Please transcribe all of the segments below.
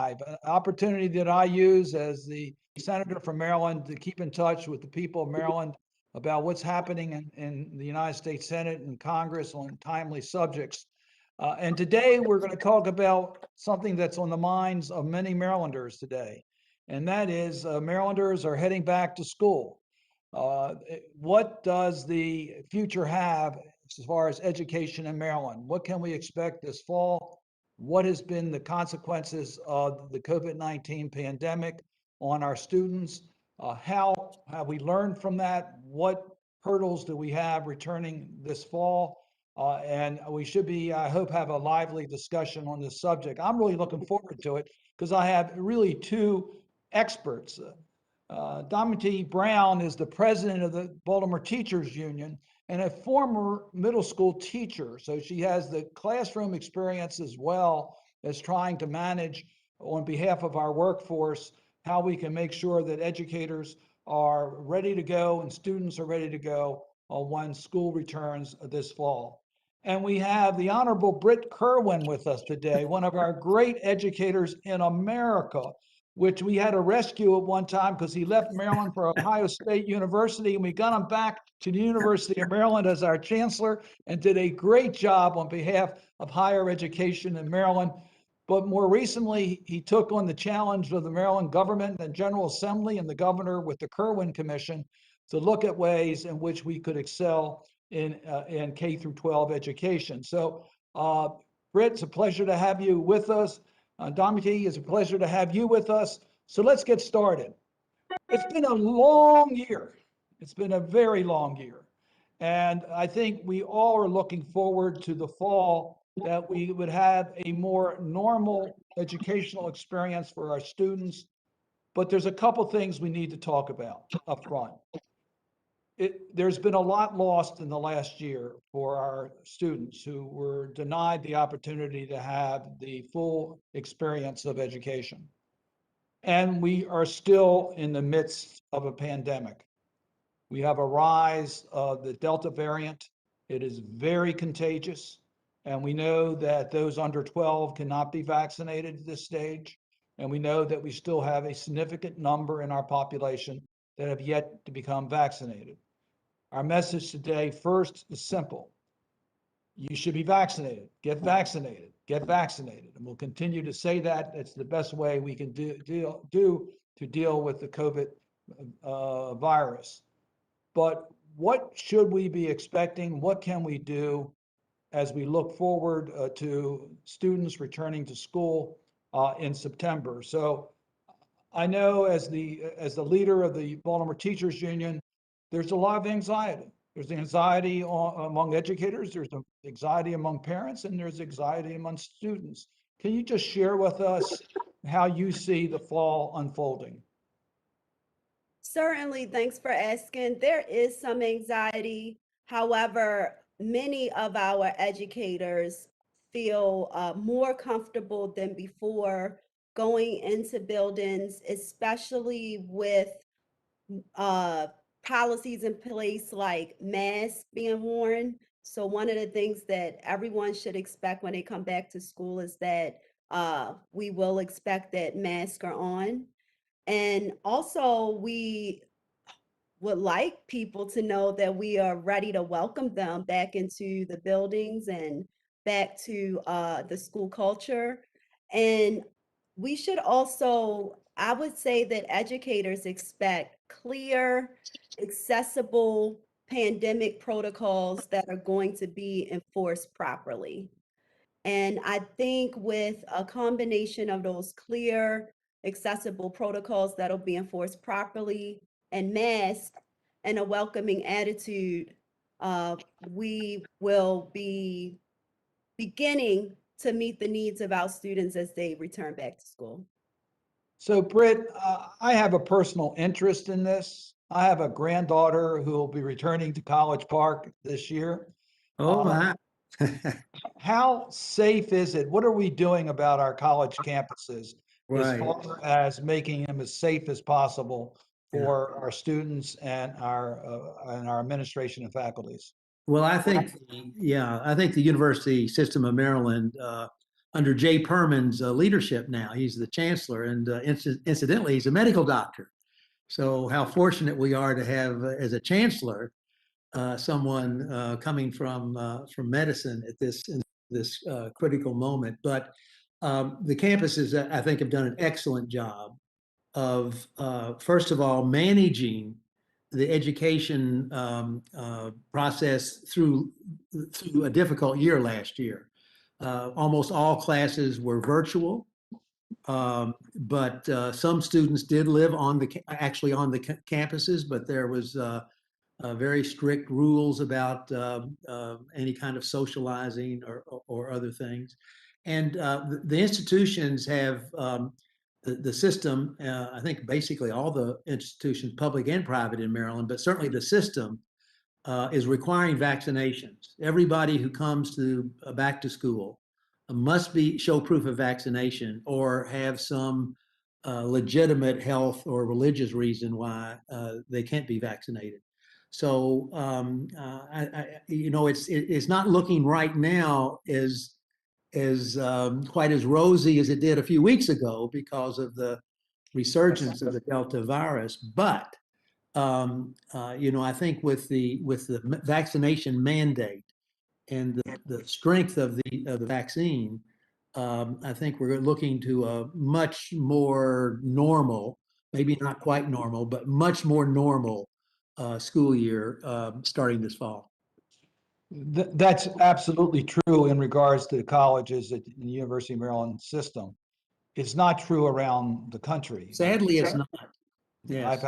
live, an opportunity that I use as the senator from Maryland to keep in touch with the people of Maryland about what's happening in the United States Senate and Congress on timely subjects. And today we're going to talk about something that's on the minds of many Marylanders today, and that is Marylanders are heading back to school. What does the future have as far as education in Maryland? What can we expect this fall? What has been the consequences of the COVID-19 pandemic on our students? How have we learned from that? What hurdles do we have returning this fall? And we should be, I hope, have a lively discussion on this subject. I'm really looking forward to it because I have really two experts. Diamonté Brown is the president of the Baltimore Teachers Union and a former middle school teacher. So she has the classroom experience as well as trying to manage on behalf of our workforce how we can make sure that educators are ready to go and students are ready to go when school returns this fall. And we have the Honorable Brit Kirwan with us today, one of our great educators in America, which we had to rescue at one time because he left Maryland for Ohio State University, and we got him back to the University of Maryland as our chancellor and did a great job on behalf of higher education in Maryland. But more recently, he took on the challenge of the Maryland government and General Assembly and the governor with the Kerwin Commission to look at ways in which we could excel in K through 12 education. So, Britt, it's a pleasure to have you with us. Diamonté, it's a pleasure to have you with us. So let's get started. It's been a long year. It's been a very long year. And I think we all are looking forward to the fall that we would have a more normal educational experience for our students. But there's a couple things we need to talk about up front. There's been a lot lost in the last year for our students who were denied the opportunity to have the full experience of education. And we are still in the midst of a pandemic. We have a rise of the Delta variant. It is very contagious. And we know that those under 12 cannot be vaccinated at this stage. And we know that we still have a significant number in our population that have yet to become vaccinated. Our message today first is simple. You should be vaccinated. Get vaccinated. Get vaccinated. And we'll continue to say that. It's the best way we can do to deal with the COVID virus. But what should we be expecting? What can we do as we look forward to students returning to school in September? So I know as the leader of the Baltimore Teachers Union, there's a lot of anxiety. There's anxiety among educators, there's anxiety among parents, and there's anxiety among students. Can you just share with us how you see the fall unfolding? Certainly, thanks for asking. There is some anxiety. However, many of our educators feel more comfortable than before going into buildings, especially with policies in place like masks being worn. So one of the things that everyone should expect when they come back to school is that we will expect that masks are on. And also, we would like people to know that we are ready to welcome them back into the buildings and back to the school culture. And we should also, I would say that educators expect clear, accessible pandemic protocols that are going to be enforced properly. And I think with a combination of those clear, accessible protocols that'll be enforced properly and masks and a welcoming attitude, we will be beginning to meet the needs of our students as they return back to school. So Britt, I have a personal interest in this. I have a granddaughter who will be returning to College Park this year. Oh, my. How safe is it? What are we doing about our college campuses as Right. far as making them as safe as possible for our students and our administration and faculties? Well, I think, I think the University System of Maryland under Jay Perman's leadership now. He's the chancellor, and incidentally, he's a medical doctor. So how fortunate we are to have as a chancellor someone coming from medicine at this critical moment. But the campuses, I think, have done an excellent job of first of all managing the education process through a difficult year last year. Almost all classes were virtual, but some students did live actually on the campuses, but there was very strict rules about any kind of socializing or other things. And the institutions have the system, I think basically all the institutions, public and private in Maryland, but certainly the system is requiring vaccinations. Everybody who comes to back to school must show proof of vaccination or have some legitimate health or religious reason why they can't be vaccinated. So it's not looking right now as quite as rosy as it did a few weeks ago because of the resurgence of the Delta virus. But I think with the vaccination mandate and the strength of the vaccine, I think we're looking to a much more normal, maybe not quite normal, but much more normal school year starting this fall. That's absolutely true in regards to the colleges at the University of Maryland system. It's not true around the country. Sadly, it's not. Yes.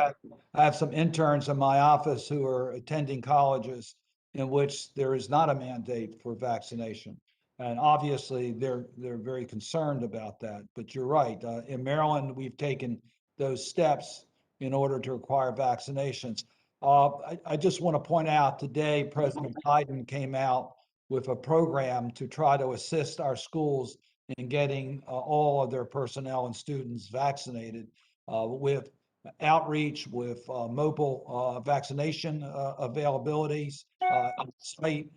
I have some interns in my office who are attending colleges in which there is not a mandate for vaccination. And obviously they're very concerned about that. But you're right. In Maryland, we've taken those steps in order to require vaccinations. I just want to point out today, President Biden came out with a program to try to assist our schools in getting all of their personnel and students vaccinated with outreach, with mobile vaccination availabilities site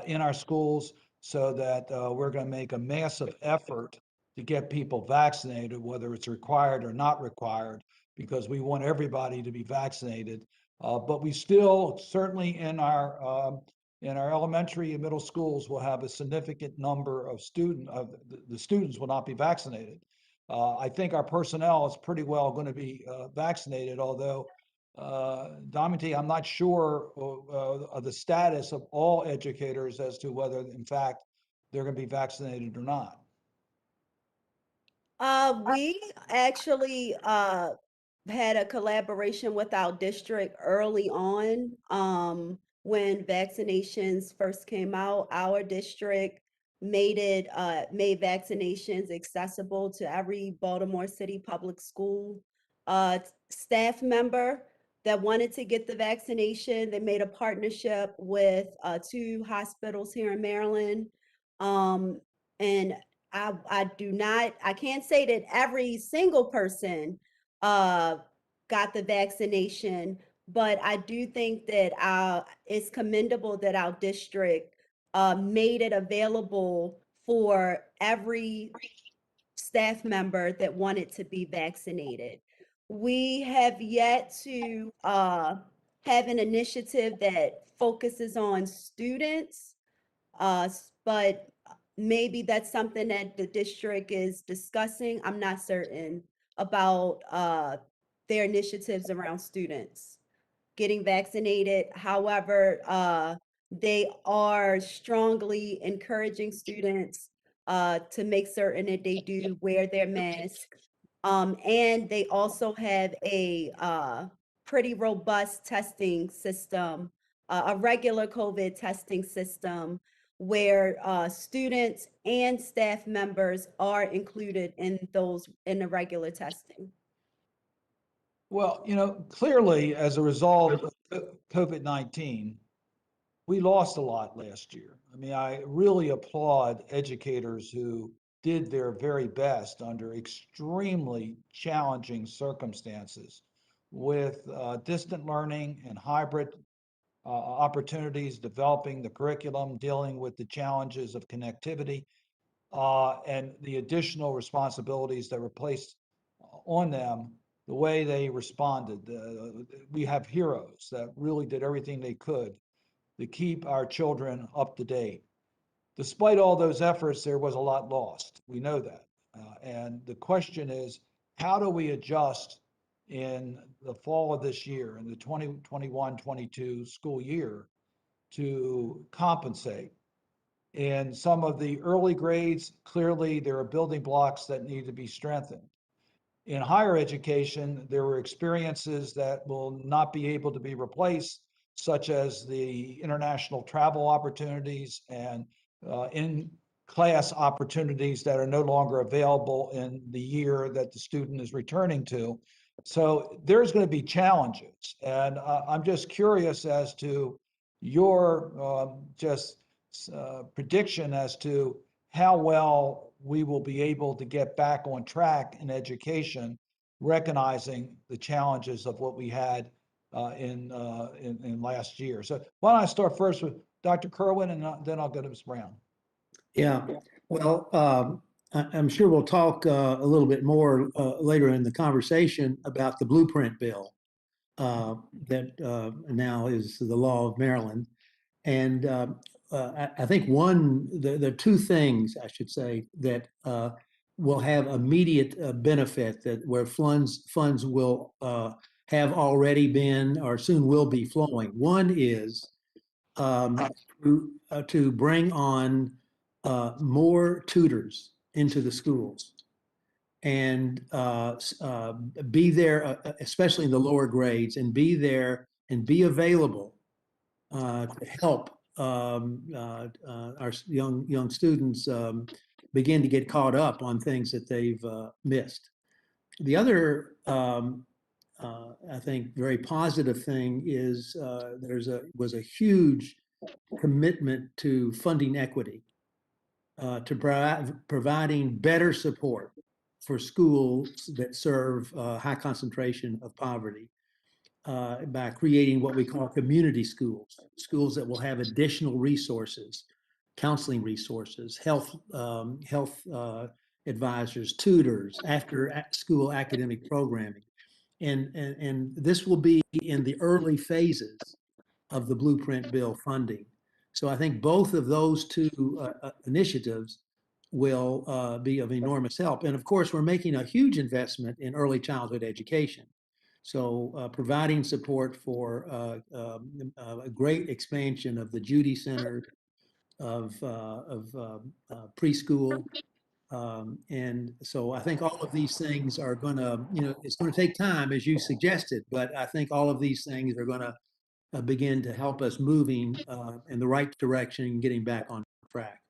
in our schools, so that we're going to make a massive effort to get people vaccinated, whether it's required or not required, because we want everybody to be vaccinated. But we still, certainly in our elementary and middle schools, will have a significant number of the students will not be vaccinated. I think our personnel is pretty well going to be vaccinated, although, Diamonté, I'm not sure of the status of all educators as to whether, in fact, they're going to be vaccinated or not. We actually had a collaboration with our district early on. When vaccinations first came out, our district made vaccinations accessible to every Baltimore City public school staff member that wanted to get the vaccination. They made a partnership with two hospitals here in Maryland. And I can't say that every single person got the vaccination, but I do think that it's commendable that our district made it available for every staff member that wanted to be vaccinated. We have yet to have an initiative that focuses on students, but maybe that's something that the district is discussing. I'm not certain about their initiatives around students getting vaccinated. However, they are strongly encouraging students to make certain that they do wear their mask. And they also have a pretty robust testing system, a regular COVID testing system, where students and staff members are included in the regular testing. Well, clearly, as a result of COVID-19, we lost a lot last year. I mean, I really applaud educators who did their very best under extremely challenging circumstances with distant learning and hybrid opportunities, developing the curriculum, dealing with the challenges of connectivity. and the additional responsibilities that were placed on them, the way they responded. We have heroes that really did everything they could to keep our children up to date. Despite all those efforts, there was a lot lost. We know that. And the question is, how do we adjust in the fall of this year, in the 2021-22 school year, to compensate? In some of the early grades, clearly there are building blocks that need to be strengthened. In higher education, there were experiences that will not be able to be replaced, such as the international travel opportunities and in-class opportunities that are no longer available in the year that the student is returning to. So there's going to be challenges. And I'm just curious as to your prediction as to how well we will be able to get back on track in education, recognizing the challenges of what we had in last year. So why don't I start first with Dr. Kerwin, and then I'll go to Ms. Brown. Yeah, well, I'm sure we'll talk a little bit more later in the conversation about the blueprint bill that now is the law of Maryland. And I think the two things, I should say, that will have immediate benefit, that where funds will have already been or soon will be flowing. One is to bring on more tutors into the schools and be there, especially in the lower grades, and be there and be available to help our young students begin to get caught up on things that they've missed. The other, I think, very positive thing is was a huge commitment to funding equity, to providing better support for schools that serve high concentration of poverty. By creating what we call community schools, schools that will have additional resources, counseling resources, health advisors, tutors, after school academic programming. And this will be in the early phases of the Blueprint Bill funding. So I think both of those two initiatives will be of enormous help. And of course, we're making a huge investment in early childhood education. So providing support for a great expansion of the Judy Center, of preschool. And so I think all of these things are going to, it's going to take time, as you suggested, but I think all of these things are going to begin to help us moving in the right direction and getting back on track.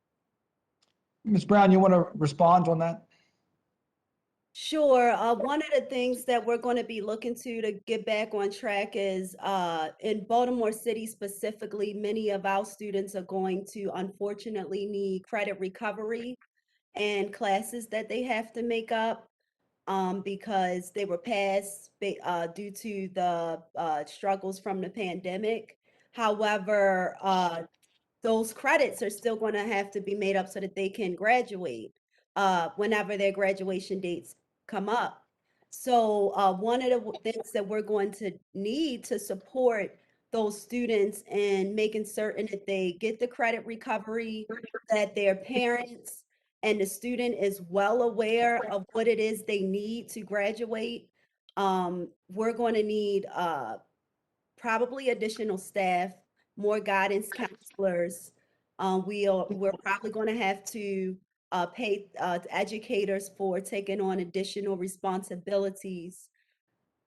Ms. Brown, you want to respond on that? Sure. One of the things that we're going to be looking to get back on track is in Baltimore City specifically, many of our students are going to unfortunately need credit recovery and classes that they have to make up because they were passed due to the struggles from the pandemic. However, those credits are still going to have to be made up so that they can graduate whenever their graduation dates come up. So one of the things that we're going to need to support those students in making certain that they get the credit recovery, that their parents and the student is well aware of what it is they need to graduate. We're going to need probably additional staff, more guidance counselors. We're probably going to have to pay educators for taking on additional responsibilities.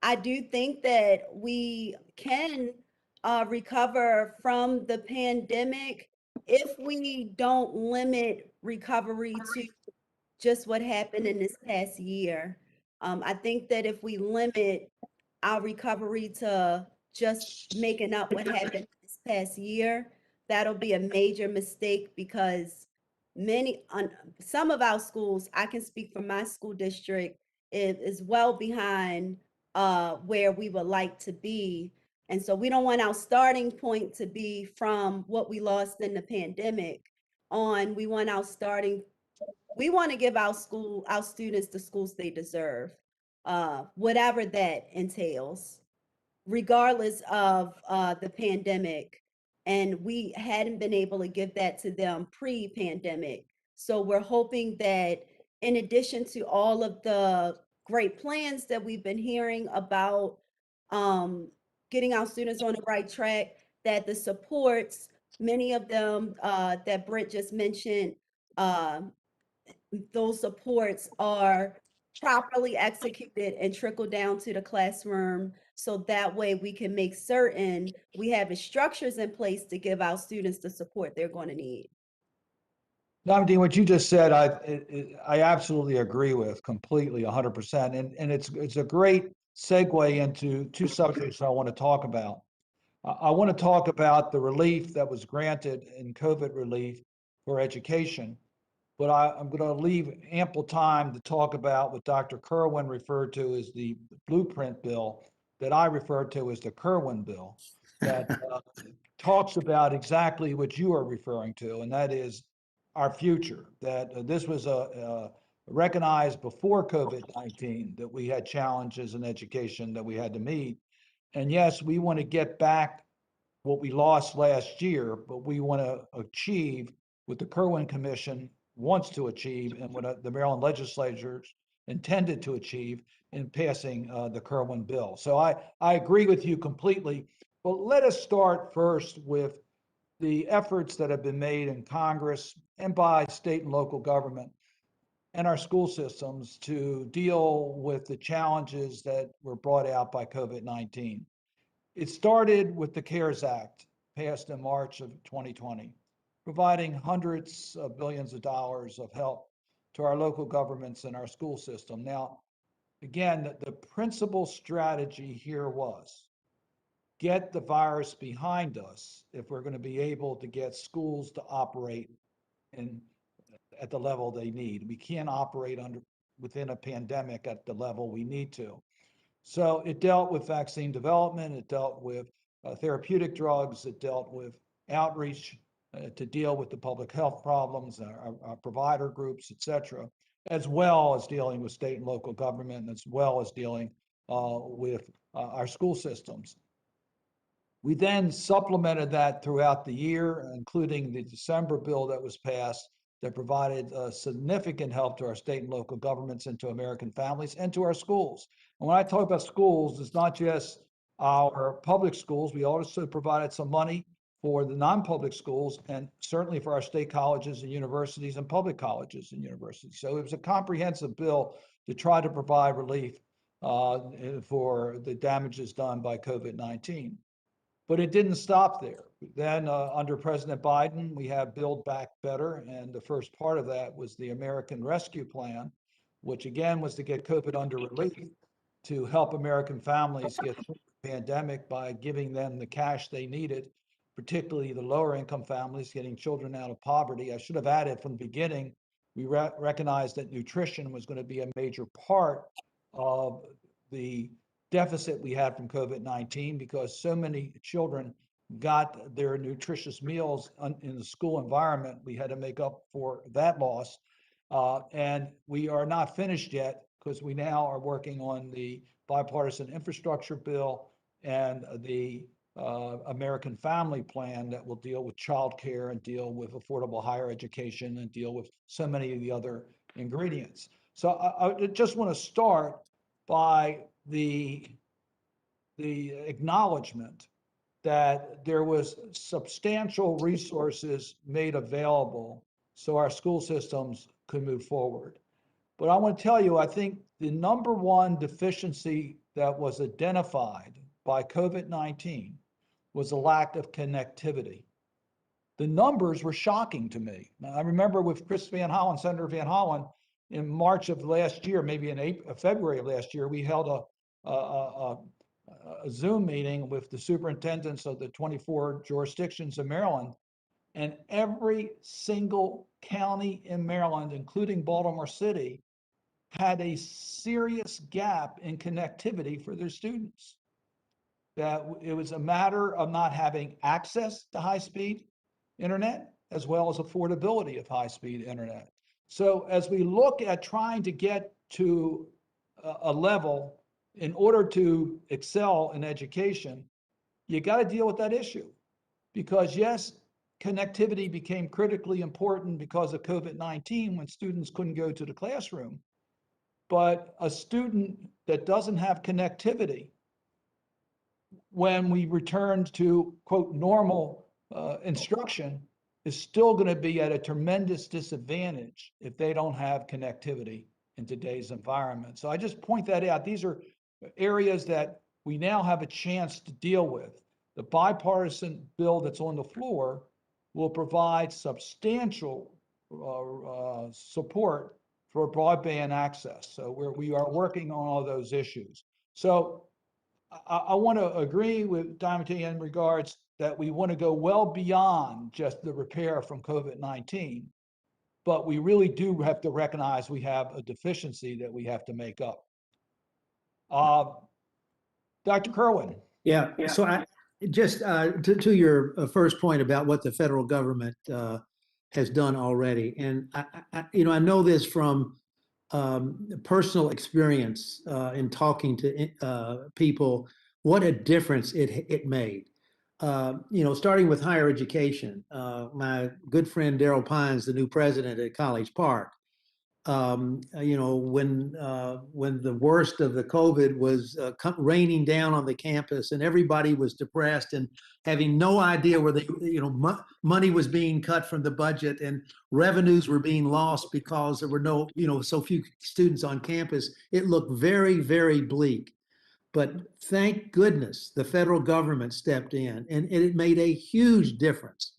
I do think that we can recover from the pandemic if we don't limit recovery to just what happened in this past year. I think that if we limit our recovery to just making up what happened this past year, that'll be a major mistake because some of our schools, I can speak for my school district, is well behind where we would like to be. And so we don't want our starting point to be from what we lost in the pandemic on. We want our starting we want to give our students the schools they deserve, whatever that entails, regardless of the pandemic. And we hadn't been able to give that to them pre-pandemic. So we're hoping that in addition to all of the great plans that we've been hearing about getting our students on the right track, that the supports, many of them that Brit just mentioned, um, those supports are properly executed and trickle down to the classroom, so that way we can make certain we have the structures in place to give our students the support they're going to need. Diamonté, what you just said, I absolutely agree with completely, 100%. And it's a great segue into two subjects I want to talk about. I want to talk about the relief that was granted in COVID relief for education, but I'm going to leave ample time to talk about what Dr. Kirwan referred to as the blueprint bill that I referred to as the Kerwin bill that talks about exactly what you are referring to, and that is our future, that this was recognized before COVID-19 that we had challenges in education that we had to meet. And yes, we want to get back what we lost last year, but we want to achieve what the Kerwin Commission wants to achieve and what the Maryland legislatures intended to achieve in passing the Kerwin bill. So I agree with you completely. But let us start first with the efforts that have been made in Congress and by state and local government and our school systems to deal with the challenges that were brought out by COVID-19. It started with the CARES Act, passed in March of 2020, providing hundreds of billions of dollars of help to our local governments and our school system. Now, again, the principal strategy here was get the virus behind us if we're going to be able to get schools to operate in at the level they need. We can't operate within a pandemic at the level we need to. So it dealt with vaccine development, it dealt with therapeutic drugs, it dealt with outreach to deal with the public health problems, our provider groups, et cetera, as well as dealing with state and local government, as well as dealing with our school systems. We then supplemented that throughout the year, including the December bill that was passed that provided significant help to our state and local governments and to American families and to our schools. And when I talk about schools, it's not just our public schools. We also provided some money for the non-public schools and certainly for our state colleges and universities and public colleges and universities. So it was a comprehensive bill to try to provide relief for the damages done by COVID-19. But it didn't stop there. Then under President Biden, we have Build Back Better. And the first part of that was the American Rescue Plan, which again was to get COVID under relief to help American families get through the pandemic by giving them the cash they needed, particularly the lower income families, getting children out of poverty. I should have added from the beginning, we recognized that nutrition was going to be a major part of the deficit we had from COVID-19 because so many children got their nutritious meals in the school environment. We had to make up for that loss. And we are not finished yet because we now are working on the bipartisan infrastructure bill and the American Family Plan that will deal with childcare and deal with affordable higher education and deal with so many of the other ingredients. So I just want to start by the acknowledgement that there was substantial resources made available so our school systems could move forward. But I want to tell you, I think the number one deficiency that was identified by COVID-19 was a lack of connectivity. The numbers were shocking to me. Now, I remember with Chris Van Hollen, Senator Van Hollen, in March of last year, maybe in February of last year, we held a Zoom meeting with the superintendents of the 24 jurisdictions in Maryland, and every single county in Maryland, including Baltimore City, had a serious gap in connectivity for their students. That it was a matter of not having access to high-speed internet as well as affordability of high-speed internet. So as we look at trying to get to a level in order to excel in education, you got to deal with that issue. Because yes, connectivity became critically important because of COVID-19 when students couldn't go to the classroom. But a student that doesn't have connectivity, when we return to quote normal instruction, is still going to be at a tremendous disadvantage if they don't have connectivity in today's environment. So I just point that out. These are areas that we now have a chance to deal with. The bipartisan bill that's on the floor will provide substantial support for broadband access. So we are working on all those issues. So I want to agree with Diamonté in regards that we want to go well beyond just the repair from COVID-19, but we really do have to recognize we have a deficiency that we have to make up. Dr. Kerwin. Yeah, so I just to your first point about what the federal government has done already, and I know this from personal experience in talking to people, what a difference it made. Starting with higher education, my good friend Daryl Pines, the new president at College Park, when the worst of the COVID was raining down on the campus and everybody was depressed and having no idea where money was being cut from the budget and revenues were being lost because there were so few students on campus, it looked very, very bleak. But thank goodness the federal government stepped in, and it made a huge difference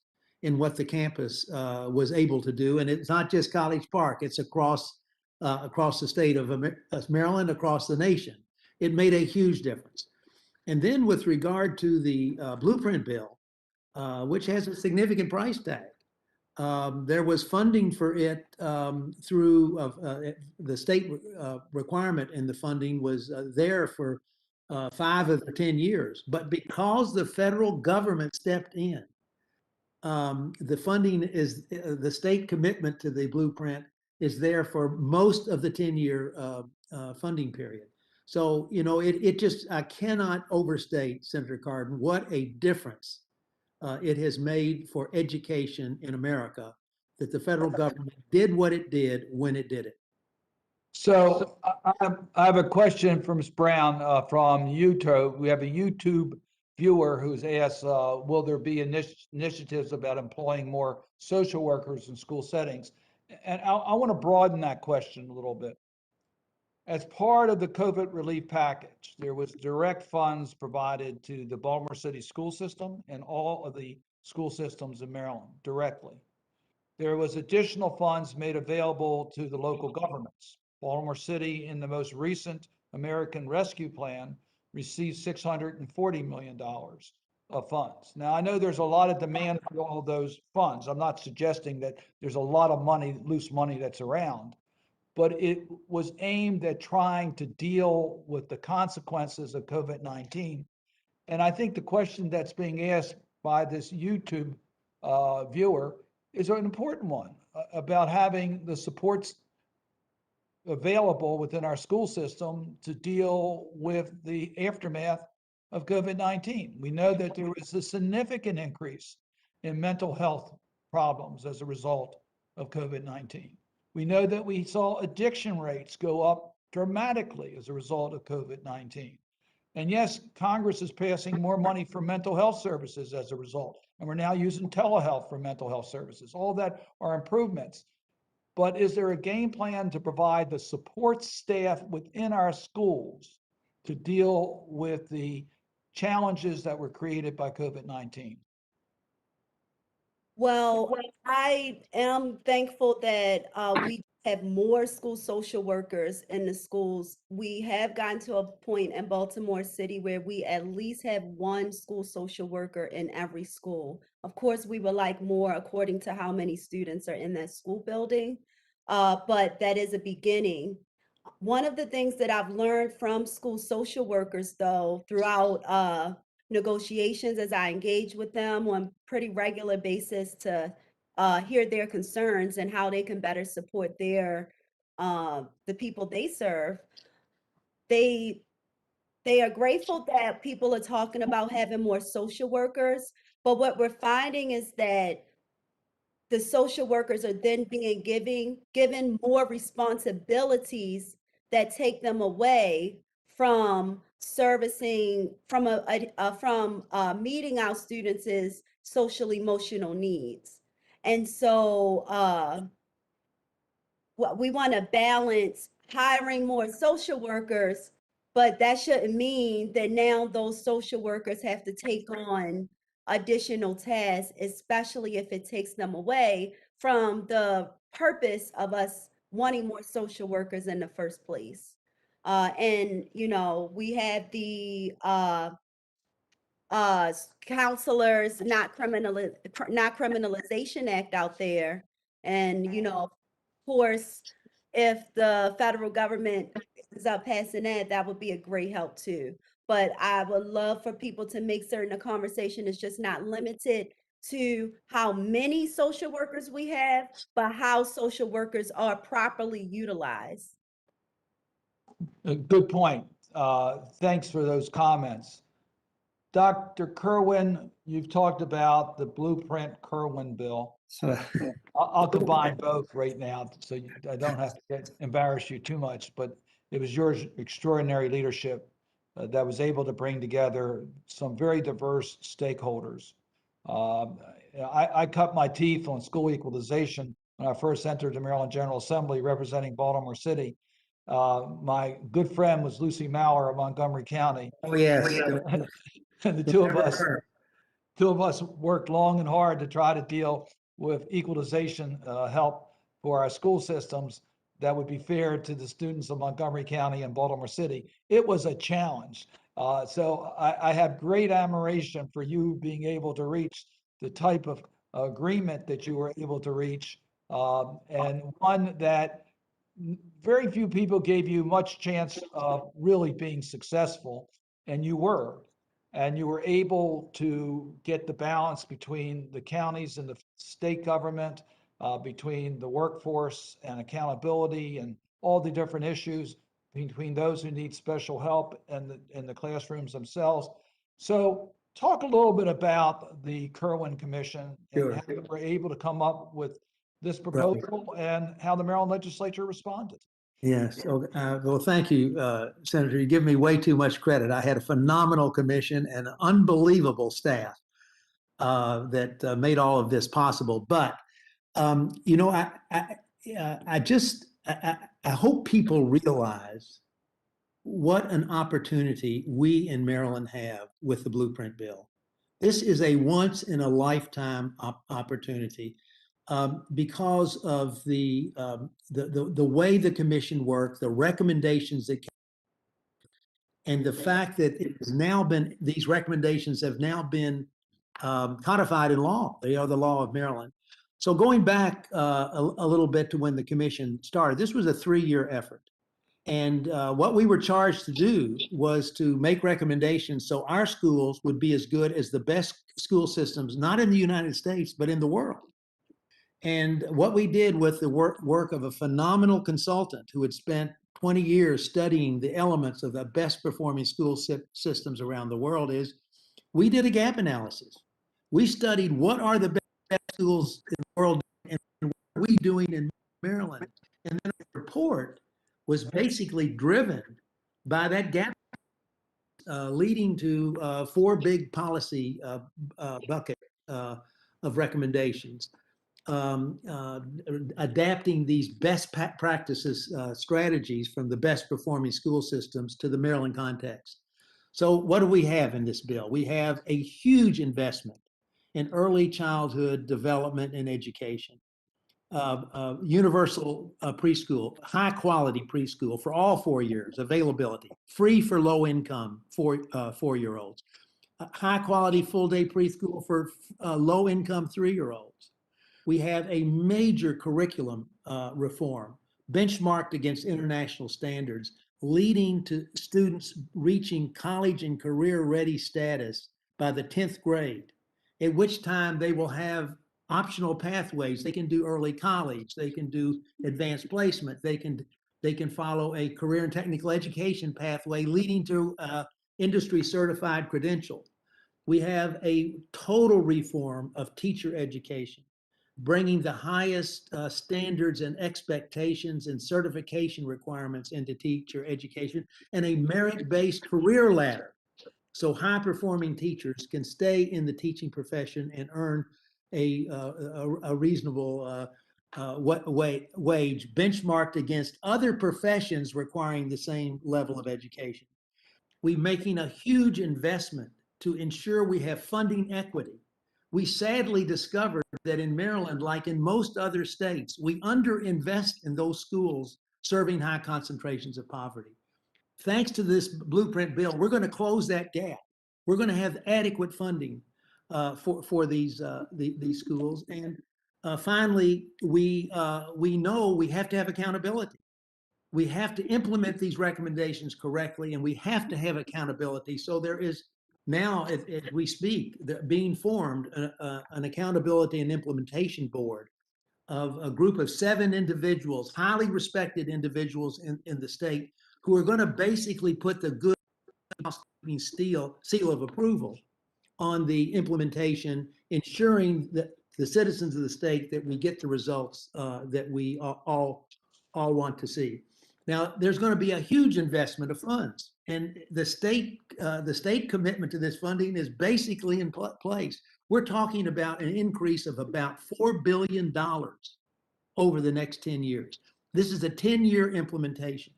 in what the campus was able to do. And it's not just College Park, it's across the state of Maryland, across the nation. It made a huge difference. And then with regard to the blueprint bill, which has a significant price tag, there was funding for it through the state requirement, and the funding was there for 5 of the 10 years. But because the federal government stepped in, the funding is the state commitment to the blueprint is there for most of the 10-year funding period. So, it just, I cannot overstate, Senator Cardin, what a difference it has made for education in America that the federal government did what it did when it did it. So I have a question from Ms. Brown from YouTube. We have a YouTube viewer who's asked, will there be initiatives about employing more social workers in school settings? And I want to broaden that question a little bit. As part of the COVID relief package, there was direct funds provided to the Baltimore City school system and all of the school systems in Maryland directly. There was additional funds made available to the local governments. Baltimore City, in the most recent American Rescue Plan, received $640 million of funds. Now, I know there's a lot of demand for all of those funds. I'm not suggesting that there's a lot of money, loose money that's around, but it was aimed at trying to deal with the consequences of COVID-19. And I think the question that's being asked by this YouTube viewer is an important one about having the supports available within our school system to deal with the aftermath of COVID-19. We know that there was a significant increase in mental health problems as a result of COVID-19. We know that we saw addiction rates go up dramatically as a result of COVID-19. And yes, Congress is passing more money for mental health services as a result. And we're now using telehealth for mental health services. All that are improvements. But is there a game plan to provide the support staff within our schools to deal with the challenges that were created by COVID-19? Well, I am thankful that we have more school social workers in the schools. We have gotten to a point in Baltimore City where we at least have one school social worker in every school. Of course, we would like more according to how many students are in that school building, but that is a beginning. One of the things that I've learned from school social workers, though, throughout negotiations as I engage with them on pretty regular basis to hear their concerns and how they can better support the people they serve. They are grateful that people are talking about having more social workers, but what we're finding is that the social workers are then being given more responsibilities that take them away from servicing, from meeting our students' social emotional needs. And so what we want to balance hiring more social workers, but that shouldn't mean that now those social workers have to take on additional tasks, especially if it takes them away from the purpose of us wanting more social workers in the first place. And you know, we have the counselors not criminalization act out there, and you know, of course, if the federal government is up passing that, that would be a great help too. But I would love for people to make certain the conversation is just not limited to how many social workers we have, but how social workers are properly utilized. A good point. Thanks for those comments. Dr. Kerwin, you've talked about the blueprint Kerwin bill. So, I'll combine both right now, so I don't have to embarrass you too much, but it was your extraordinary leadership that was able to bring together some very diverse stakeholders. Um, I cut my teeth on school equalization when I first entered the Maryland General Assembly representing Baltimore City. My good friend was Lucy Maurer of Montgomery County. oh, yes. And the two of us worked long and hard to try to deal with equalization help for our school systems that would be fair to the students of Montgomery County and Baltimore City. It was a challenge. So I have great admiration for you being able to reach the type of agreement that you were able to reach, and one that very few people gave you much chance of really being successful, and you were. And you were able to get the balance between the counties and the state government, between the workforce and accountability and all the different issues between those who need special help and the classrooms themselves. So talk a little bit about the Kerwin Commission and Sure. how you were able to come up with this Right. proposal and how the Maryland legislature responded. Yes. Well, thank you, Senator. You give me way too much credit. I had a phenomenal commission and an unbelievable staff that made all of this possible. But you know, I hope people realize what an opportunity we in Maryland have with the Blueprint Bill. This is a once in a lifetime opportunity. Because of the way the commission worked, the recommendations that came, and the fact that it has now been, these recommendations have now been codified in law. They are the law of Maryland. So going back a little bit to when the commission started, this was a 3-year effort. And what we were charged to do was to make recommendations so our schools would be as good as the best school systems, not in the United States, but in the world. And what we did with the work of a phenomenal consultant who had spent 20 years studying the elements of the best performing school systems around the world is we did a gap analysis. We studied what are the best schools in the world and what are we doing in Maryland. And then the report was basically driven by that gap, leading to 4 big policy buckets of recommendations. Adapting these best practices strategies from the best performing school systems to the Maryland context. So what do we have in this bill? We have a huge investment in early childhood development and education. Universal preschool, high quality preschool for all 4 years, availability, free for low income 4-year-olds, high quality full day preschool for low income 3-year-olds. We have a major curriculum reform benchmarked against international standards, leading to students reaching college and career ready status by the 10th grade, at which time they will have optional pathways. They can do early college. They can do advanced placement. They can follow a career and technical education pathway leading to industry certified credential. We have a total reform of teacher education, bringing the highest standards and expectations and certification requirements into teacher education, and a merit-based career ladder. So high-performing teachers can stay in the teaching profession and earn a reasonable wage benchmarked against other professions requiring the same level of education. We're making a huge investment to ensure we have funding equity. We sadly discovered that in Maryland, like in most other states, we underinvest in those schools serving high concentrations of poverty. Thanks to this blueprint bill, we're going to close that gap. We're going to have adequate funding for these schools. And finally, we know we have to have accountability. We have to implement these recommendations correctly, and we have to have accountability. So there is now, as we speak, being formed an accountability and implementation board of a group of 7 individuals, highly respected individuals in the state, who are going to basically put the good seal of approval on the implementation, ensuring that the citizens of the state that we get the results that we all want to see. Now, there's going to be a huge investment of funds, and the state commitment to this funding is basically in place. We're talking about an increase of about $4 billion over the next 10 years. This is a 10-year implementation.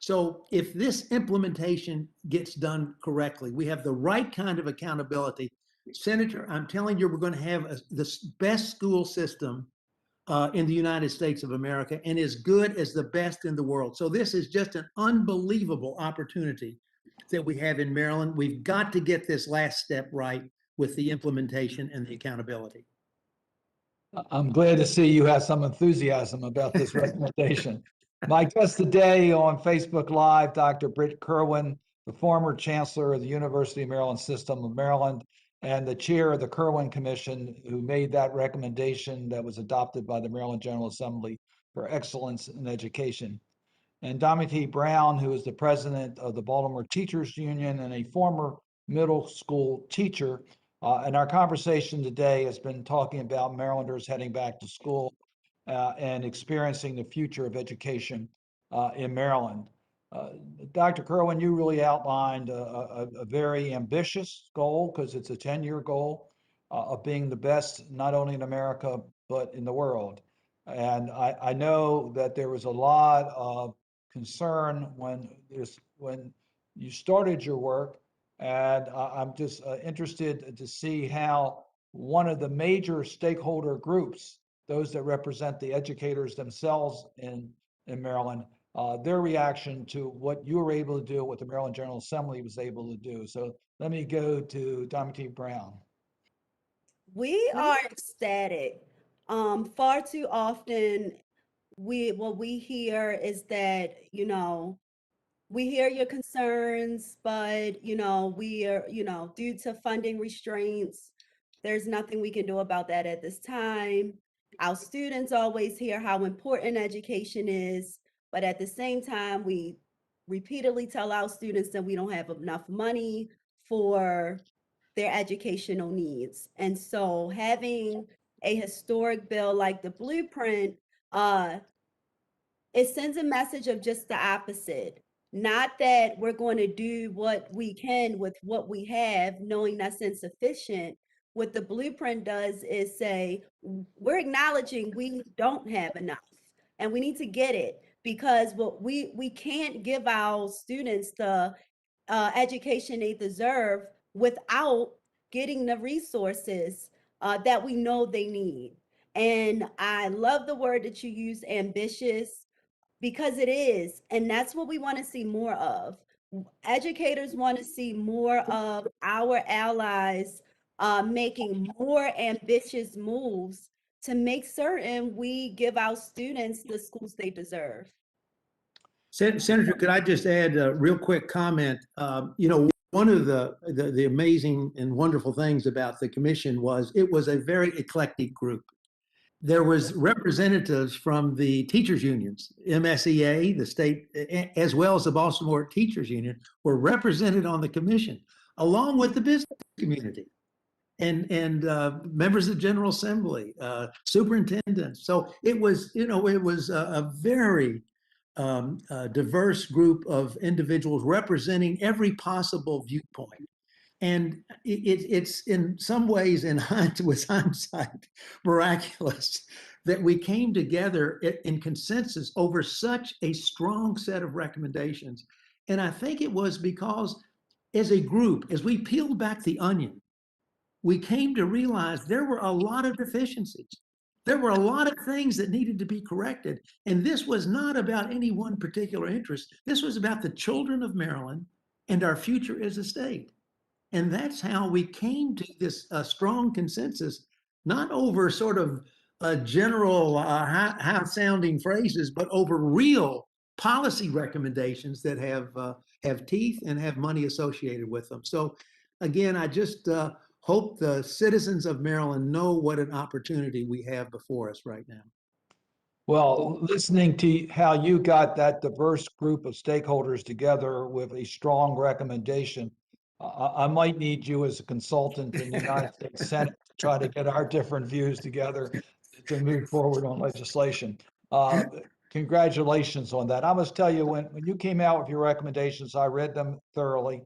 So if this implementation gets done correctly, we have the right kind of accountability. Senator, I'm telling you, we're going to have the best school system in the United States of America, and as good as the best in the world. So this is just an unbelievable opportunity that we have in Maryland. We've got to get this last step right with the implementation and the accountability. I'm glad to see you have some enthusiasm about this recommendation. My guest today on Facebook Live, Dr. Brit Kirwan, the former Chancellor of the University of Maryland System of Maryland and the chair of the Kerwin Commission, who made that recommendation that was adopted by the Maryland General Assembly for excellence in education. And Diamonté Brown, who is the president of the Baltimore Teachers Union and a former middle school teacher. And our conversation today has been talking about Marylanders heading back to school and experiencing the future of education in Maryland. Dr. Kirwan, you really outlined a very ambitious goal, because it's a 10-year goal of being the best, not only in America, but in the world. And I know that there was a lot of concern when you started your work, and I'm just interested to see how one of the major stakeholder groups, those that represent the educators themselves in Maryland, their reaction to what you were able to do, what the Maryland General Assembly was able to do. So let me go to Diamonté Brown. We are ecstatic. Far too often, what we hear is that, we hear your concerns, but, we are, due to funding restraints, there's nothing we can do about that at this time. Our students always hear how important education is, but at the same time, we repeatedly tell our students that we don't have enough money for their educational needs. And so having a historic bill like the blueprint, it sends a message of just the opposite. Not that we're going to do what we can with what we have, knowing that's insufficient. What the blueprint does is say, we're acknowledging we don't have enough and we need to get it, because what we can't give our students the education they deserve without getting the resources that we know they need. And I love the word that you use, ambitious, because it is. And that's what we want to see more of. Educators want to see more of our allies making more ambitious moves to make certain we give our students the schools they deserve. Senator, could I just add a real quick comment? one of the amazing and wonderful things about the commission was it was a very eclectic group. There was representatives from the teachers unions, MSEA, the state, as well as the Baltimore Teachers Union, were represented on the commission, along with the business community and members of the General Assembly, superintendents. So it was, it was a very diverse group of individuals representing every possible viewpoint. And it's in some ways, with hindsight, miraculous that we came together in consensus over such a strong set of recommendations. And I think it was because, as a group, as we peeled back the onion, we came to realize there were a lot of deficiencies. There were a lot of things that needed to be corrected. And this was not about any one particular interest. This was about the children of Maryland and our future as a state. And that's how we came to this strong consensus, not over sort of general high sounding phrases, but over real policy recommendations that have teeth and have money associated with them. So again, I just hope the citizens of Maryland know what an opportunity we have before us right now. Well, listening to how you got that diverse group of stakeholders together with a strong recommendation, I might need you as a consultant in the United States Senate to try to get our different views together to move forward on legislation. Congratulations on that. I must tell you, when you came out with your recommendations, I read them thoroughly.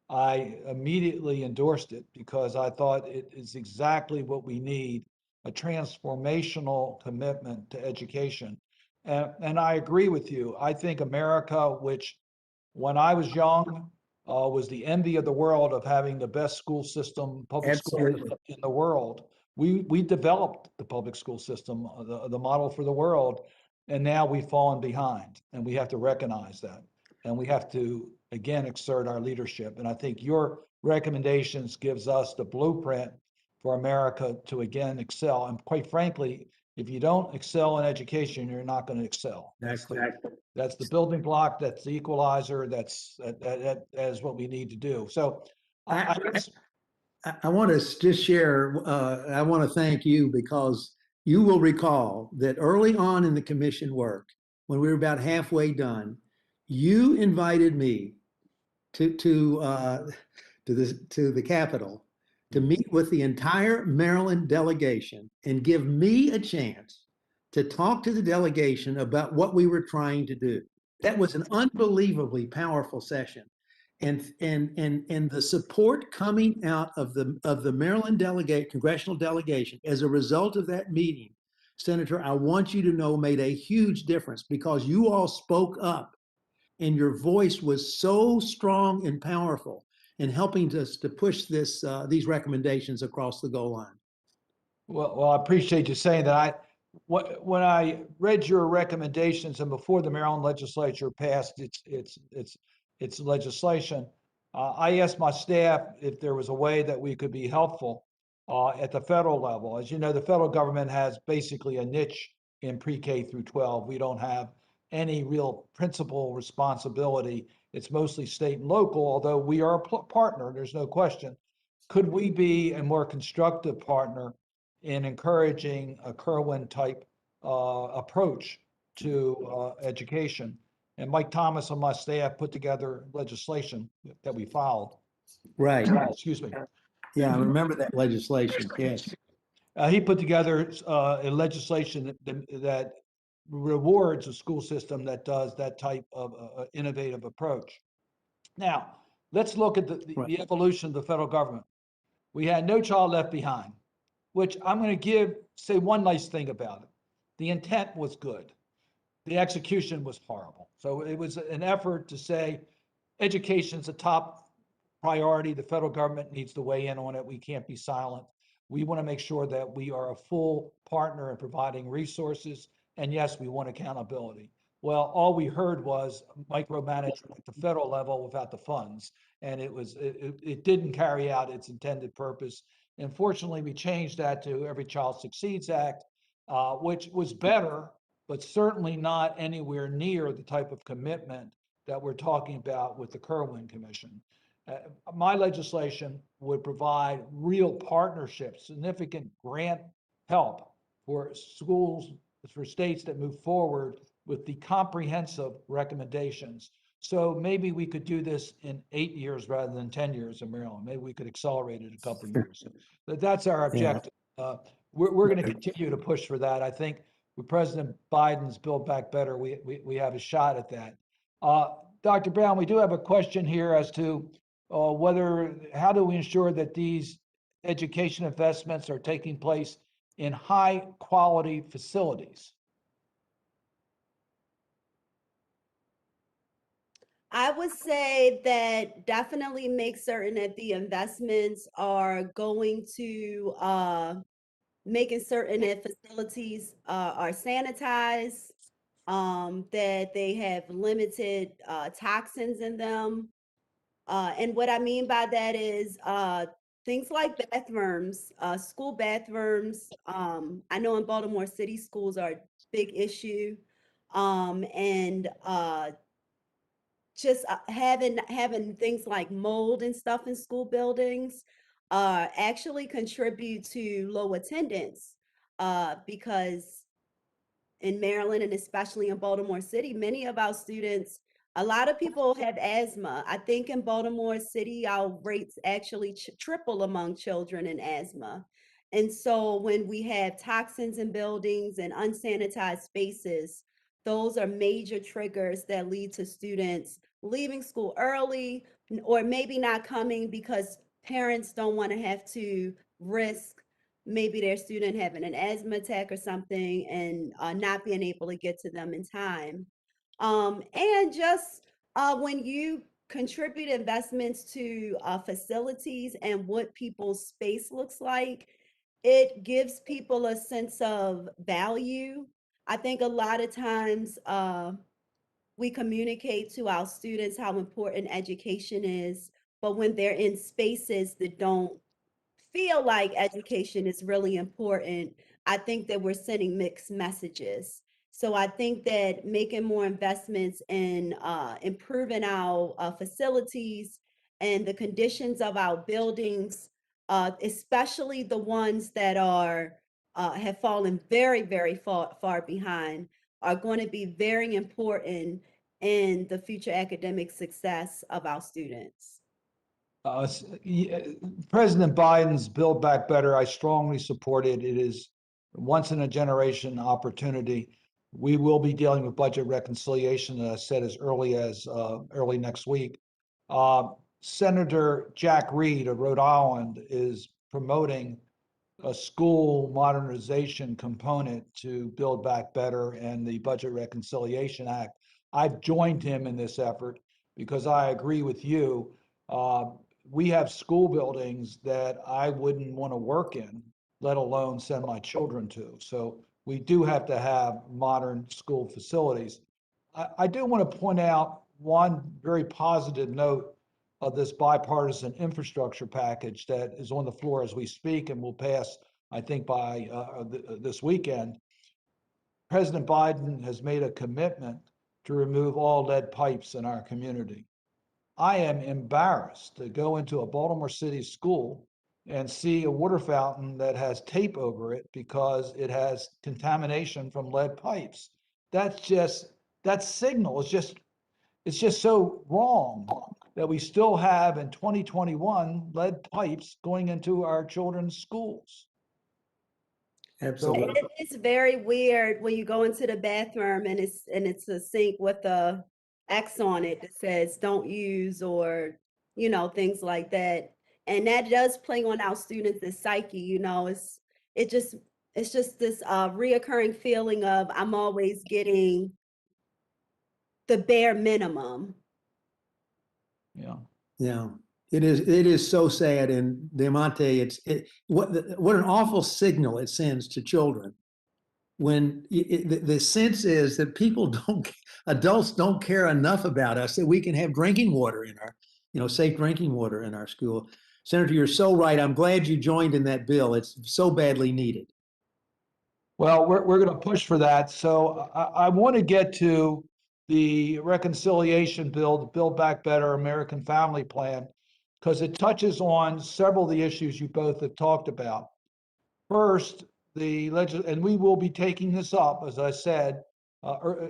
I immediately endorsed it because I thought it is exactly what we need, a transformational commitment to education. And I agree with you. I think America, which when I was young, was the envy of the world of having the best school system, public school system in the world. We developed the public school system, the model for the world, and now we've fallen behind, and we have to recognize that. And we have to, again, exert our leadership. And I think your recommendations gives us the blueprint for America to again excel. And quite frankly, if you don't excel in education, you're not going to excel. That's the building block. That's the equalizer. That is what we need to do. So I want to just share, I want to thank you because you will recall that early on in the commission work, when we were about halfway done, you invited me to the Capitol to meet with the entire Maryland delegation and give me a chance to talk to the delegation about what we were trying to do. That was an unbelievably powerful session. And the support coming out of the Maryland congressional delegation as a result of that meeting, Senator, I want you to know, made a huge difference because you all spoke up and your voice was so strong and powerful in helping us to push these recommendations across the goal line. Well, I appreciate you saying that. When I read your recommendations and before the Maryland legislature passed its legislation, I asked my staff if there was a way that we could be helpful at the federal level. As you know, the federal government has basically a niche in pre-K through 12. We don't have any real principal responsibility. It's mostly state and local, although we are a partner, there's no question. Could we be a more constructive partner in encouraging a Kirwan type approach to education? And Mike Thomas on my staff put together legislation that we filed. Right. Excuse me. Yeah, I remember that legislation. Yes. He put together a legislation that rewards a school system that does that type of innovative approach. Now, let's look at the evolution of the federal government. We had No Child Left Behind, which I'm going to say one nice thing about it. The intent was good. The execution was horrible. So it was an effort to say education is a top priority. The federal government needs to weigh in on it. We can't be silent. We want to make sure that we are a full partner in providing resources. And yes, we want accountability. Well, all we heard was micromanagement at the federal level without the funds. And it didn't carry out its intended purpose. And fortunately, we changed that to Every Child Succeeds Act, which was better, but certainly not anywhere near the type of commitment that we're talking about with the Kerwin Commission. My legislation would provide real partnerships, significant grant help for schools, for states that move forward with the comprehensive recommendations. So maybe we could do this in 8 years rather than 10 years in Maryland. Maybe we could accelerate it a couple of years. But that's our objective. We're going to continue to push for that. I think with President Biden's Build Back Better, we have a shot at that. Dr. Brown, we do have a question here as to how do we ensure that these education investments are taking place in high quality facilities? I would say that definitely make certain that the investments are going to making certain that facilities are sanitized, that they have limited toxins in them. And what I mean by that is things like bathrooms, school bathrooms. I know in Baltimore City schools are a big issue. And just having things like mold and stuff in school buildings actually contribute to low attendance because in Maryland and especially in Baltimore City, many of our students, a lot of people have asthma. I think in Baltimore City, our rates actually triple among children in asthma. And so when we have toxins in buildings and unsanitized spaces, those are major triggers that lead to students leaving school early or maybe not coming because parents don't want to have to risk maybe their student having an asthma attack or something and not being able to get to them in time. And just when you contribute investments to facilities and what people's space looks like, it gives people a sense of value. I think a lot of times we communicate to our students how important education is, but when they're in spaces that don't feel like education is really important, I think that we're sending mixed messages. So I think that making more investments in improving our facilities and the conditions of our buildings, especially the ones that are have fallen very, very far behind, are going to be very important in the future academic success of our students. President Biden's Build Back Better, I strongly support it. It is once in a generation opportunity. We will be dealing with budget reconciliation, as I said, as early next week. Senator Jack Reed of Rhode Island is promoting a school modernization component to Build Back Better and the Budget Reconciliation Act. I've joined him in this effort because I agree with you. We have school buildings that I wouldn't want to work in, let alone send my children to. So we do have to have modern school facilities. I do want to point out one very positive note of this bipartisan infrastructure package that is on the floor as we speak and will pass, I think, by this weekend. President Biden has made a commitment to remove all lead pipes in our community. I am embarrassed to go into a Baltimore City school and see a water fountain that has tape over it because it has contamination from lead pipes. That signal is just so wrong that we still have in 2021 lead pipes going into our children's schools. Absolutely. It's very weird when you go into the bathroom and it's a sink with a X on it that says don't use or things like that. And that does play on our students' psyche, it's just this reoccurring feeling of I'm always getting the bare minimum. Yeah. Yeah. It is so sad. And Diamonté, what an awful signal it sends to children when the sense is that adults don't care enough about us that we can have drinking water in our, safe drinking water in our school. Senator, you're so right. I'm glad you joined in that bill. It's so badly needed. Well, we're going to push for that. So I want to get to the reconciliation bill, the Build Back Better American Family Plan. because it touches on several of the issues you both have talked about. First, and we will be taking this up, as I said,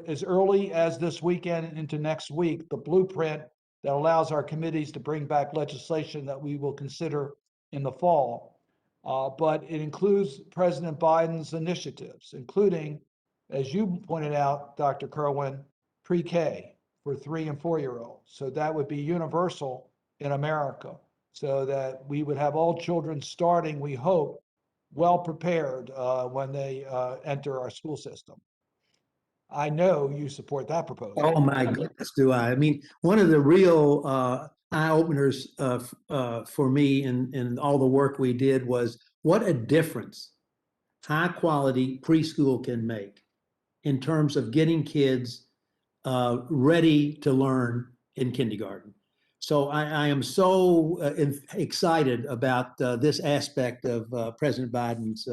as early as this weekend and into next week, the blueprint that allows our committees to bring back legislation that we will consider in the fall. But it includes President Biden's initiatives, including, as you pointed out, Dr. Kerwin, pre-K for 3 and 4-year-olds. So that would be universal in America, so that we would have all children starting, we hope, well prepared when they enter our school system. I know you support that proposal. Oh my goodness, do I? I mean, one of the real eye openers for me in all the work we did was what a difference high quality preschool can make in terms of getting kids ready to learn in kindergarten. So I am so excited about this aspect of President Biden's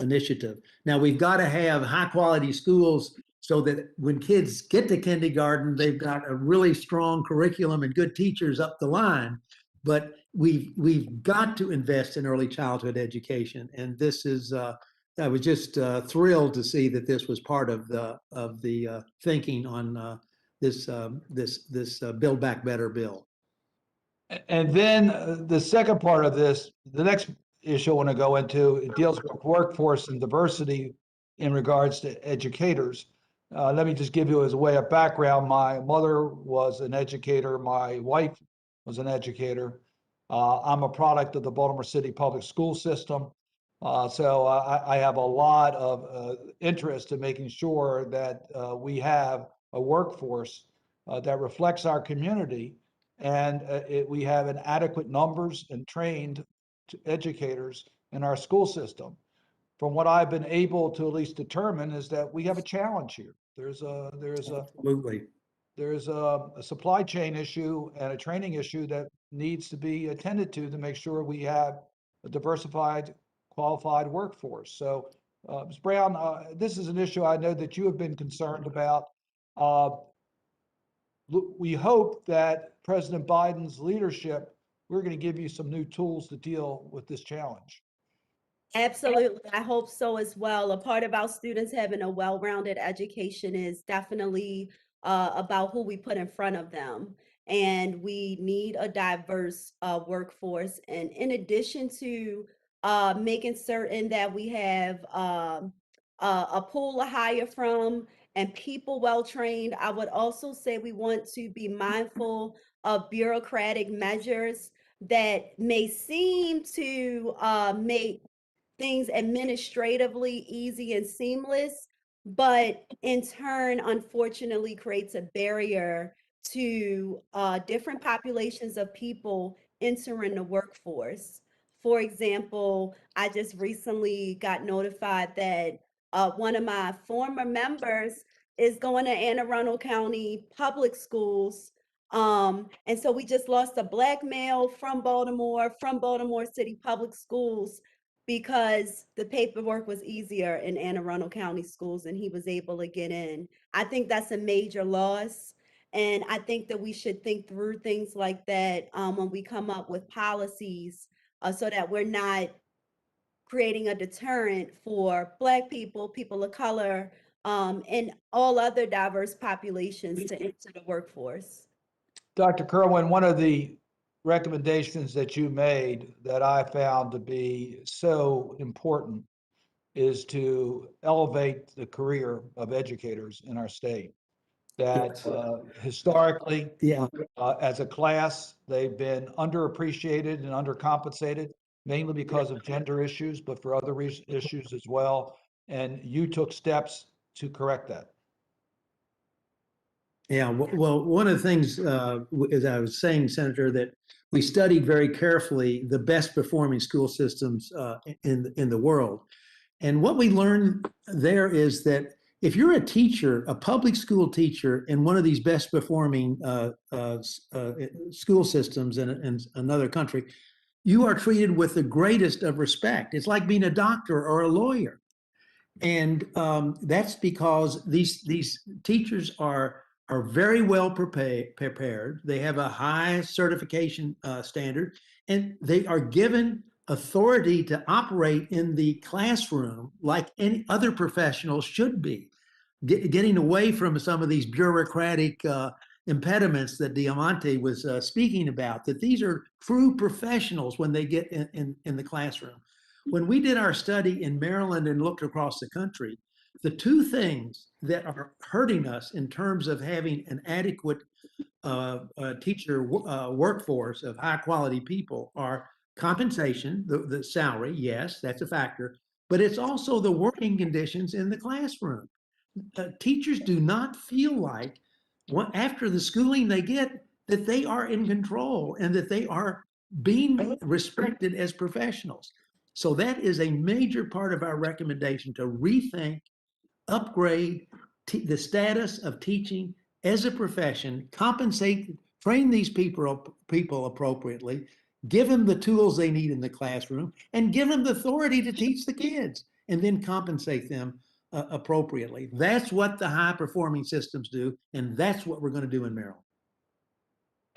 initiative. Now, we've got to have high quality schools so that when kids get to kindergarten, they've got a really strong curriculum and good teachers up the line. But we've got to invest in early childhood education, and this is. I was just thrilled to see that this was part of the thinking on this Build Back Better bill. And then the second part of this, the next issue I want to go into, it deals with workforce and diversity in regards to educators. Let me just give you as a way of background. My mother was an educator. My wife was an educator. I'm a product of the Baltimore City public school system. So I have a lot of interest in making sure that we have a workforce that reflects our community, and we have an adequate numbers and trained educators in our school system. From what I've been able to at least determine is that we have a challenge here. Absolutely. There's a supply chain issue and a training issue that needs to be attended to make sure we have a diversified, qualified workforce. So, Ms. Brown, this is an issue I know that you have been concerned about. We hope that President Biden's leadership, we're going to give you some new tools to deal with this challenge. Absolutely. I hope so as well. A part of our students having a well-rounded education is definitely about who we put in front of them. And we need a diverse workforce. And in addition to making certain that we have a pool to hire from and people well-trained, I would also say we want to be mindful of bureaucratic measures that may seem to make things administratively easy and seamless, but in turn, unfortunately, creates a barrier to different populations of people entering the workforce. For example, I just recently got notified that one of my former members is going to Anne Arundel County Public Schools. And so we just lost a Black male from Baltimore City Public Schools, because the paperwork was easier in Anne Arundel County schools and he was able to get in. I think that's a major loss. And I think that we should think through things like that when we come up with policies so that we're not creating a deterrent for Black people, people of color, and all other diverse populations to enter the workforce. Dr. Kirwan, one of the recommendations that you made that I found to be so important is to elevate the career of educators in our state. That historically, as a class, they've been underappreciated and undercompensated, mainly because of gender issues, but for other issues as well. And you took steps to correct that. Yeah, well, one of the things, as I was saying, Senator, that we studied very carefully the best performing school systems in the world. And what we learned there is that if you're a teacher, a public school teacher in one of these best performing school systems in another country, you are treated with the greatest of respect. It's like being a doctor or a lawyer. And that's because these teachers are are very well prepared. They have a high certification standard, and they are given authority to operate in the classroom like any other professionals should be, getting away from some of these bureaucratic impediments that Diamonté was speaking about, that these are true professionals when they get in the classroom. When we did our study in Maryland and looked across the country, the two things that are hurting us in terms of having an adequate teacher workforce of high quality people are compensation, the salary, yes, that's a factor, but it's also the working conditions in the classroom. Teachers do not feel like after the schooling they get that they are in control and that they are being respected as professionals. So that is a major part of our recommendation, to rethink, upgrade the status of teaching as a profession, compensate, train these people appropriately, give them the tools they need in the classroom, and give them the authority to teach the kids, and then compensate them appropriately. That's what the high performing systems do, and that's what we're going to do in Maryland.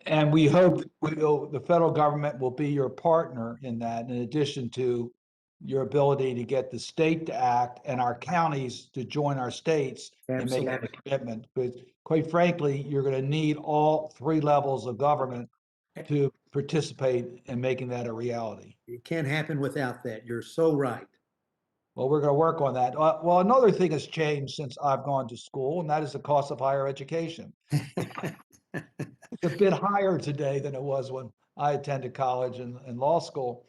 And we hope the federal government will be your partner in that, in addition to your ability to get the state to act and our counties to join our states and make that a commitment. But quite frankly, you're going to need all three levels of government to participate in making that a reality. It can't happen without that. You're so right. Well, we're going to work on that. Well, another thing has changed since I've gone to school, and that is the cost of higher education. It's a bit higher today than it was when I attended college and law school.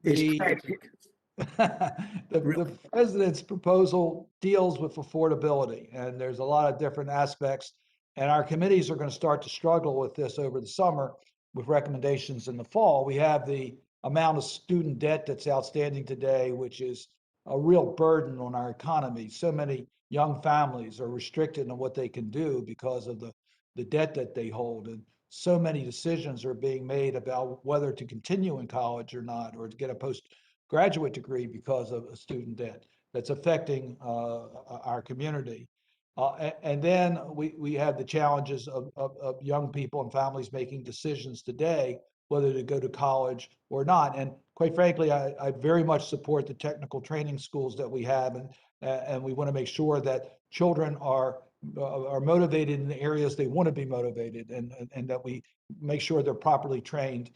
It's tragic. The president's proposal deals with affordability, and there's a lot of different aspects. And our committees are going to start to struggle with this over the summer with recommendations in the fall. We have the amount of student debt that's outstanding today, which is a real burden on our economy. So many young families are restricted in what they can do because of the debt that they hold. And so many decisions are being made about whether to continue in college or not, or to get a postgraduate degree because of a student debt that's affecting our community. And then we have the challenges of young people and families making decisions today whether to go to college or not. And quite frankly, I very much support the technical training schools that we have, and we want to make sure that children are motivated in the areas they want to be motivated, and that we make sure they're properly trained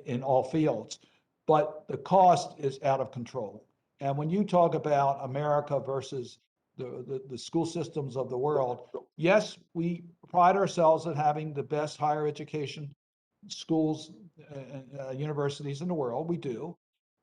in all fields. But the cost is out of control. And when you talk about America versus the school systems of the world, yes, we pride ourselves in having the best higher education schools and universities in the world. We do.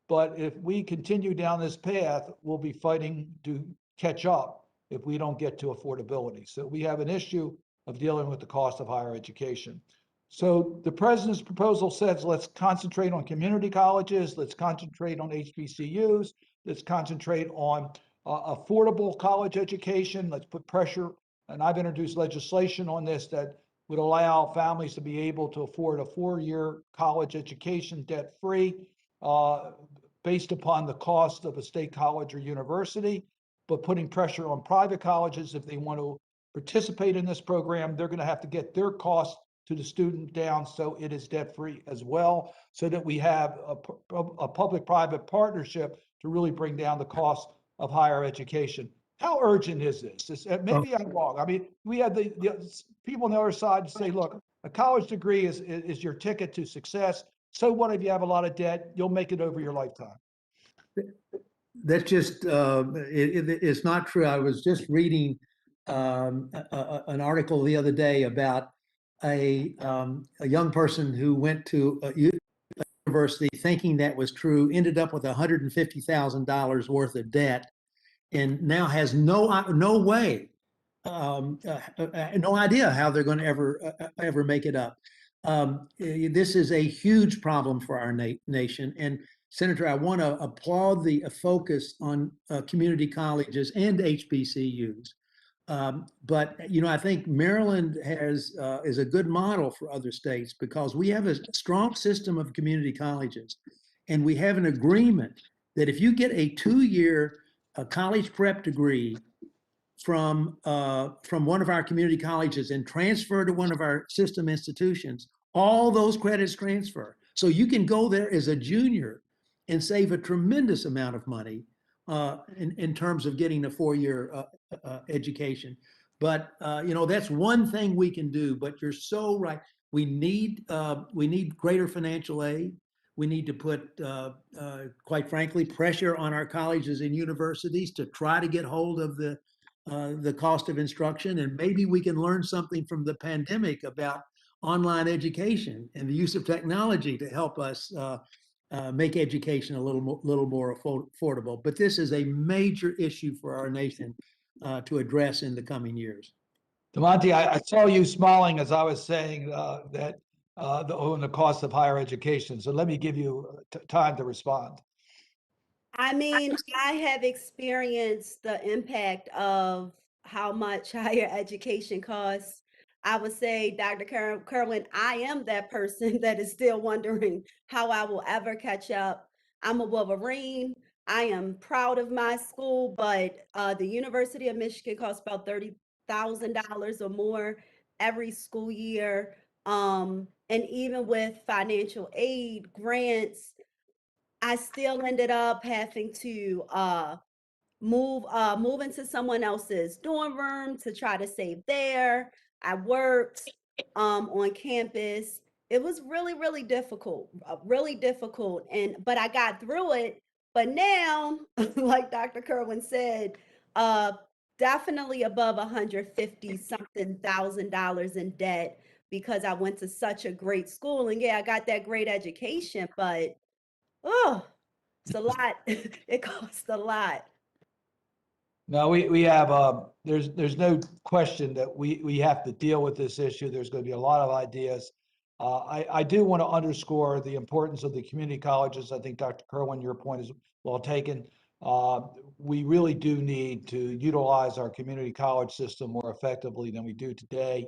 But if we continue down this path, we'll be fighting to catch up if we don't get to affordability. So we have an issue of dealing with the cost of higher education. So the president's proposal says, let's concentrate on community colleges, let's concentrate on HBCUs, let's concentrate on affordable college education, let's put pressure, and I've introduced legislation on this that would allow families to be able to afford a 4-year college education debt-free based upon the cost of a state college or university, but putting pressure on private colleges if they want to participate in this program, they're going to have to get their costs to the student down so it is debt-free as well, so that we have a public-private partnership to really bring down the cost of higher education. How urgent is this? Maybe I'm wrong. I mean, we have the people on the other side say, look, a college degree is your ticket to success. So what if you have a lot of debt? You'll make it over your lifetime. That's just, it's not true. I was just reading an article the other day about a young person who went to a university thinking that was true, ended up with $150,000 worth of debt, and now has no way, no idea how they're going to ever make it up. This is a huge problem for our nation. And Senator, I want to applaud the focus on community colleges and HBCUs. But I think Maryland is a good model for other states because we have a strong system of community colleges, and we have an agreement that if you get a 2-year college prep degree from one of our community colleges and transfer to one of our system institutions, all those credits transfer. So you can go there as a junior and save a tremendous amount of money in terms of getting a 4-year education. But that's one thing we can do. But you're so right. We need greater financial aid. We need to put, quite frankly, pressure on our colleges and universities to try to get hold of the cost of instruction. And maybe we can learn something from the pandemic about online education and the use of technology to help us make education a little more affordable. But this is a major issue for our nation to address in the coming years. Diamonté, I saw you smiling as I was saying that the cost of higher education. So let me give you time to respond. I mean, I have experienced the impact of how much higher education costs. I would say, Dr. Kerwin, I am that person that is still wondering how I will ever catch up. I'm a Wolverine. I am proud of my school, but the University of Michigan costs about $30,000 or more every school year. And even with financial aid grants, I still ended up having to move into someone else's dorm room to try to save there. I worked on campus. It was really, really difficult, really difficult. But I got through it. But now, like Dr. Kerwin said, definitely above 150 something $1,000 in debt because I went to such a great school. And yeah, I got that great education, but oh, it's a lot. It costs a lot. No, we have there's no question that we have to deal with this issue. There's going to be a lot of ideas. I do want to underscore the importance of the community colleges. I think Dr. Kirwan, your point is well taken. We really do need to utilize our community college system more effectively than we do today.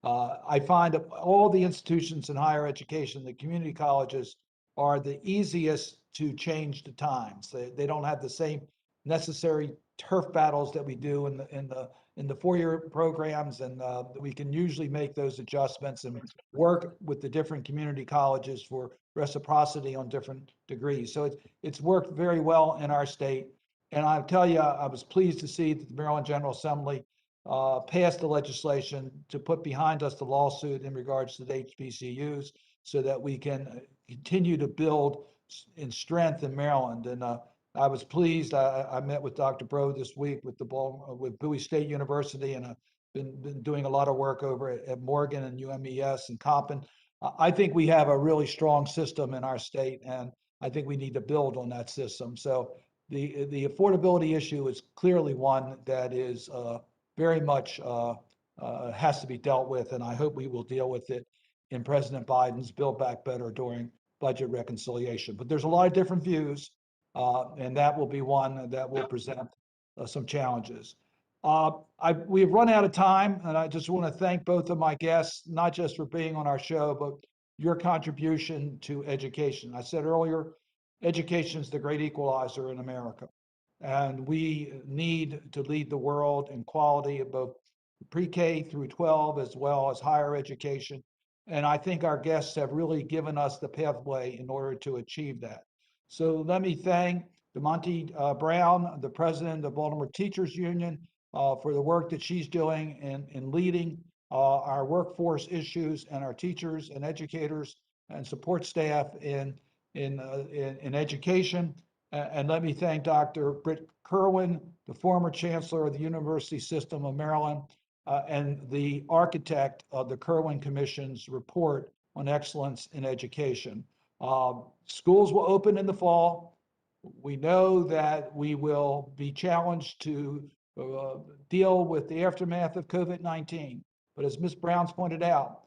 I find that all the institutions in higher education, the community colleges, are the easiest to change the times. They don't have the same necessary turf battles that we do in the 4-year programs, and we can usually make those adjustments and work with the different community colleges for reciprocity on different degrees. So it's worked very well in our state. And I'll tell you, I was pleased to see that the Maryland General Assembly passed the legislation to put behind us the lawsuit in regards to the HBCUs so that we can continue to build in strength in Maryland. And I was pleased. I met with Dr. Bro this week with Bowie State University, and I've been doing a lot of work over at Morgan and UMES and Coppin. I think we have a really strong system in our state, and I think we need to build on that system. So the affordability issue is clearly one that is very much has to be dealt with, and I hope we will deal with it in President Biden's Build Back Better during budget reconciliation. But there's a lot of different views. And that will be one that will present some challenges. We've run out of time, and I just want to thank both of my guests, not just for being on our show, but your contribution to education. I said earlier, education is the great equalizer in America, and we need to lead the world in quality of both pre-K through 12 as well as higher education. And I think our guests have really given us the pathway in order to achieve that. So let me thank Diamonté Brown, the president of the Baltimore Teachers Union, for the work that she's doing in leading our workforce issues and our teachers and educators and support staff in education. And let me thank Dr. Brit Kirwan, the former chancellor of the University System of Maryland, and the architect of the Kerwin Commission's report on excellence in education. Schools will open in the fall. We know that we will be challenged to deal with the aftermath of COVID-19. But as Ms. Brown's pointed out,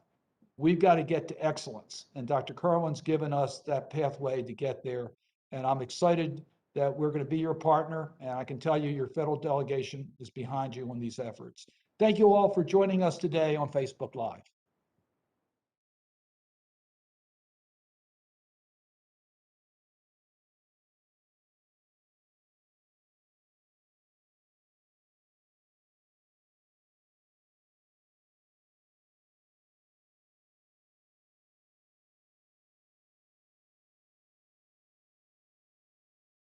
we've got to get to excellence. And Dr. Kirwan's given us that pathway to get there. And I'm excited that we're going to be your partner. And I can tell you your federal delegation is behind you on these efforts. Thank you all for joining us today on Facebook Live.